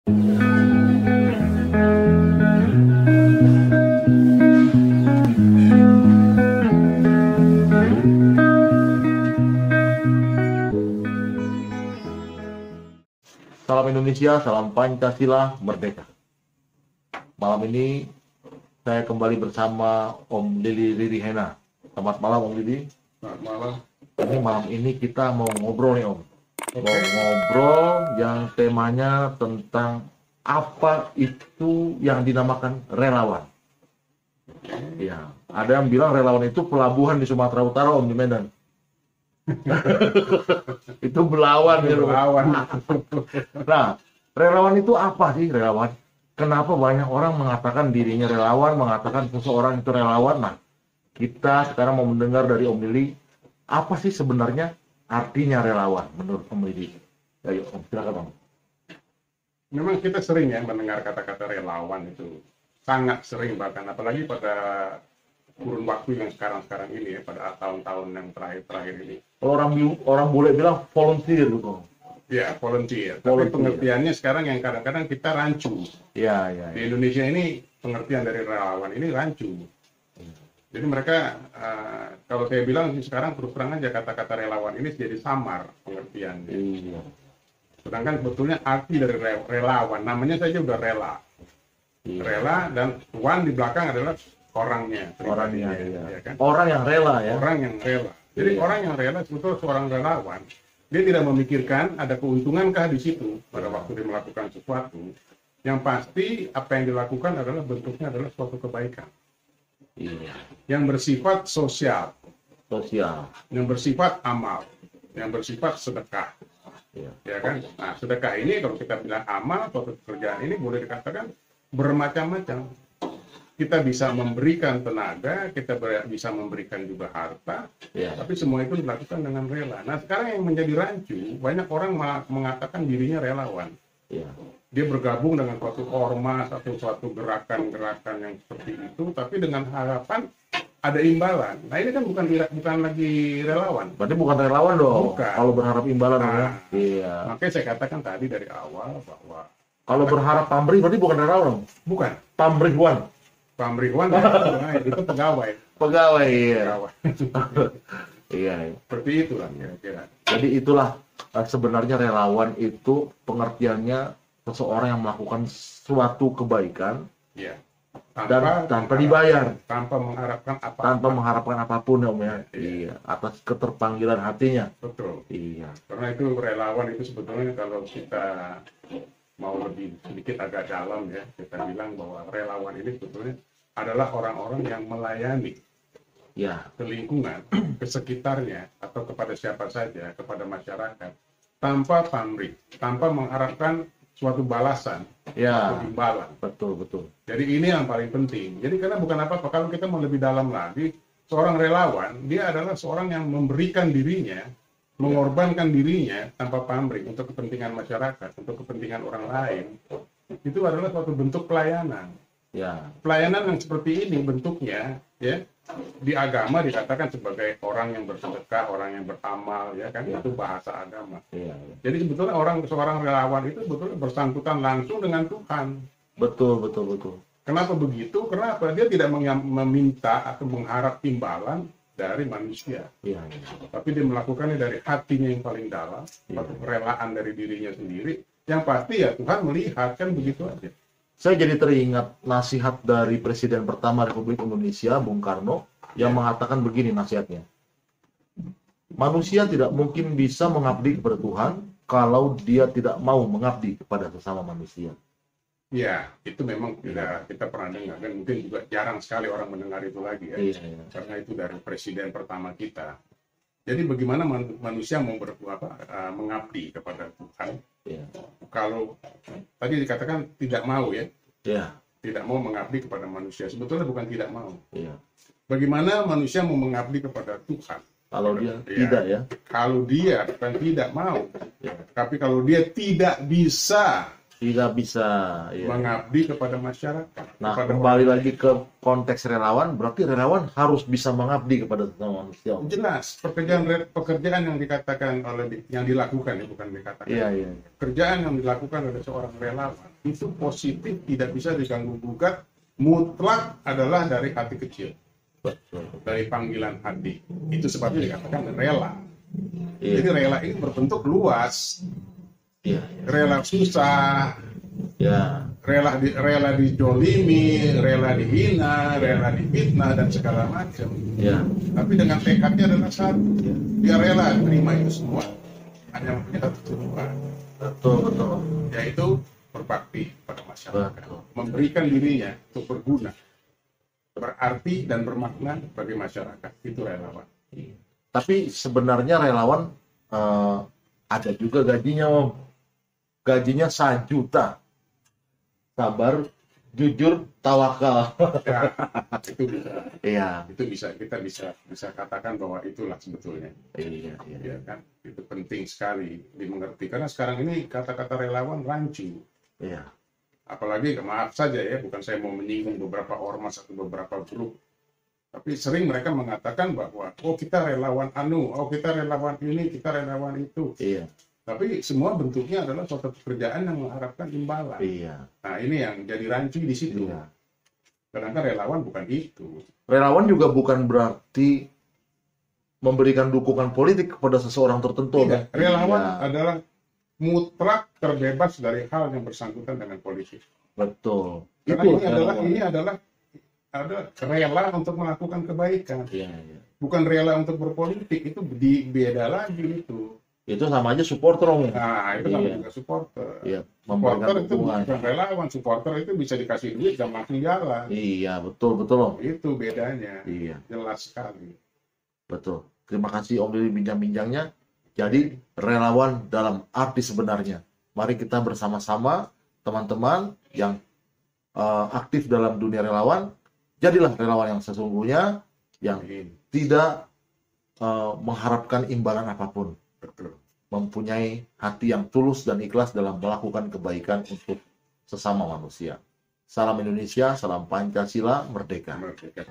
Salam Indonesia, salam Pancasila, merdeka. Malam ini saya kembali bersama Om Lili Ririhena. Selamat malam Om Lili. Selamat malam. Ini malam ini kita mau ngobrol nih Om. Mau ngobrol yang temanya tentang apa itu yang dinamakan relawan. Ya, ada yang bilang relawan itu pelabuhan di Sumatera Utara Om, di Medan. Itu belawan gitu. Relawan. Nah, relawan itu apa sih relawan? Kenapa banyak orang mengatakan dirinya relawan, mengatakan seseorang itu relawan? Nah, kita sekarang mau mendengar dari Om Lili, apa sih sebenarnya artinya relawan menurut Om Lili? Ayo Om, silakan Om. Memang kita sering ya mendengar kata-kata relawan itu, sangat sering bahkan, apalagi pada kurun waktu yang sekarang ini ya, pada tahun-tahun yang terakhir ini. Orang boleh bilang volunteer gitu. Ya, volunteer. Tapi pengertiannya sekarang yang kadang-kadang kita rancu. Ya. Di Indonesia ini pengertian dari relawan ini rancu. Jadi mereka, kalau saya bilang sekarang terus terang aja kata-kata relawan ini jadi samar pengertiannya. Iya. Sedangkan sebetulnya arti dari relawan, namanya saja udah rela. Iya. Rela dan wan di belakang adalah orangnya. Orangnya, ya kan? Orang yang rela ya. Orang yang rela. Jadi orang yang rela sebetulnya seorang relawan. Dia tidak memikirkan ada keuntungankah di situ pada waktu dia melakukan sesuatu. Yang pasti apa yang dilakukan adalah bentuknya adalah suatu kebaikan. Iya. Yang bersifat sosial. Yang bersifat amal. Yang bersifat sedekah. Iya. Ya kan? Nah, sedekah ini kalau kita bilang amal, suatu pekerjaan ini boleh dikatakan bermacam-macam. Kita bisa memberikan tenaga, kita bisa memberikan juga harta, tapi semua itu dilakukan dengan rela. Nah, sekarang yang menjadi rancu, banyak orang mengatakan dirinya relawan. Iya. Dia bergabung dengan suatu ormas atau suatu gerakan-gerakan yang seperti itu, tapi dengan harapan ada imbalan. Nah, ini kan bukan lagi relawan. Berarti bukan relawan dong. Bukan. Kalau berharap imbalan ya. Iya. Makanya saya katakan tadi dari awal bahwa kalau berharap pamrih berarti bukan relawan. bukan. Pamrihwan. Pamrihwan itu pegawai. Pegawai, iya. Pegawai. Iya. Seperti itulah kira-kira. Jadi itulah sebenarnya relawan itu pengertiannya seseorang yang melakukan suatu kebaikan Ya. dan tanpa dibayar, tanpa mengharapkan apa. tanpa mengharapkan apapun ya Om ya. Iya, atas keterpanggilan hatinya. Betul. Iya. Karena itu relawan itu sebetulnya kalau kita mau lebih sedikit agak dalam ya, kita bilang bahwa relawan ini sebetulnya adalah orang-orang yang melayani Ya. ke lingkungan, ke sekitarnya, atau kepada siapa saja, kepada masyarakat, tanpa pamrih, tanpa mengharapkan suatu balasan Ya. atau imbalan. Betul. Jadi ini yang paling penting. Jadi karena bukan apa-apa, kalau kita mau lebih dalam lagi, seorang relawan, dia adalah seorang yang memberikan dirinya, mengorbankan dirinya tanpa pamrih untuk kepentingan masyarakat, untuk kepentingan orang lain. Itu adalah suatu bentuk pelayanan. Ya. Pelayanan yang seperti ini bentuknya, ya, di agama dikatakan sebagai orang yang bersedekah, orang yang beramal, ya kan, itu bahasa agama. Iya. Jadi sebetulnya seorang relawan itu sebetulnya bersangkutan langsung dengan Tuhan. Betul. Kenapa begitu? Kenapa? Dia tidak meminta atau mengharap imbalan dari manusia. Iya. Tapi dia melakukannya dari hatinya yang paling dalam, suatu kerelaan dari dirinya sendiri. Yang pasti ya Tuhan melihat, kan begitu aja. Saya jadi teringat nasihat dari Presiden pertama Republik Indonesia, Bung Karno, yang mengatakan begini nasihatnya. Manusia tidak mungkin bisa mengabdi kepada Tuhan kalau dia tidak mau mengabdi kepada sesama manusia. Ya, itu memang tidak kita pernah dengar, dan mungkin juga jarang sekali orang mendengar itu lagi ya. Iya. Karena itu dari Presiden pertama kita. Jadi bagaimana manusia mau mengabdi kepada Tuhan? Iya. Kalau tadi dikatakan tidak mau ya, Iya. tidak mau mengabdi kepada manusia. Sebetulnya bukan tidak mau. Iya. Bagaimana manusia mau mengabdi kepada Tuhan? Kalau dia tidak ya. Kalau dia bukan tidak mau, Ya. tapi kalau dia tidak bisa Ya. mengabdi kepada masyarakat. Nah, kepada kembali lagi ke konteks relawan, berarti relawan harus bisa mengabdi kepada sesama manusia. jelas pekerjaan yang dikatakan oleh yang dilakukan ya, bukan dikatakan. Iya. Kerjaan yang dilakukan oleh seorang relawan itu positif, tidak bisa diganggu gugat, mutlak adalah dari hati kecil, dari panggilan hati. Itu sebabnya dikatakan rela. Iya. Jadi rela ini berbentuk luas, Iya. rela susah, Ya. rela dijolimi, rela dihina, rela difitnah dan segala macam. Ya. Tapi dengan tekadnya adalah satu, dia rela terima itu semua. Hanya punya satu tujuan, Betul. yaitu berbakti pada masyarakat, Betul. memberikan dirinya untuk berguna, berarti dan bermakna bagi masyarakat. Itu relawan. Tapi sebenarnya relawan ada juga gajinya, Om. Gajinya 1 juta. Sabar, jujur, tawakal. Ya, itu bisa. Iya. Itu bisa, kita bisa katakan bahwa itulah sebetulnya. Iya. Ya kan, itu penting sekali dimengerti. Karena sekarang ini kata-kata relawan rancu. Iya. Apalagi, maaf saja ya, bukan saya mau menyinggung beberapa ormas atau beberapa grup, tapi sering mereka mengatakan bahwa oh kita relawan anu, oh kita relawan ini, kita relawan itu. Iya. Tapi semua bentuknya adalah suatu pekerjaan yang mengharapkan imbalan. Iya. Nah ini yang jadi rancu di situ. Iya. Karena relawan bukan itu. Relawan juga bukan berarti memberikan dukungan politik kepada seseorang tertentu. Tidak. Relawan Iya. adalah mutlak terbebas dari hal yang bersangkutan dengan politik. Betul. Karena ini adalah rela untuk melakukan kebaikan. Iya. Bukan rela untuk berpolitik, itu beda lagi itu. Itu sama aja supporter, Om. Nah, itu sama juga supporter. Iya, Supporter memberikan itu dukungan. bukan relawan, supporter itu bisa dikasih duit dan langsung jalan. Iya, betul, Om. Itu bedanya. Iya, Jelas sekali. betul. Terima kasih Om Lili bincang-bincangnya. Jadi, relawan dalam arti sebenarnya. Mari kita bersama-sama, teman-teman yang aktif dalam dunia relawan, jadilah relawan yang sesungguhnya, yang tidak mengharapkan imbalan apapun. Betul. Mempunyai hati yang tulus dan ikhlas dalam melakukan kebaikan untuk sesama manusia. Salam Indonesia, salam Pancasila, merdeka. Merdeka.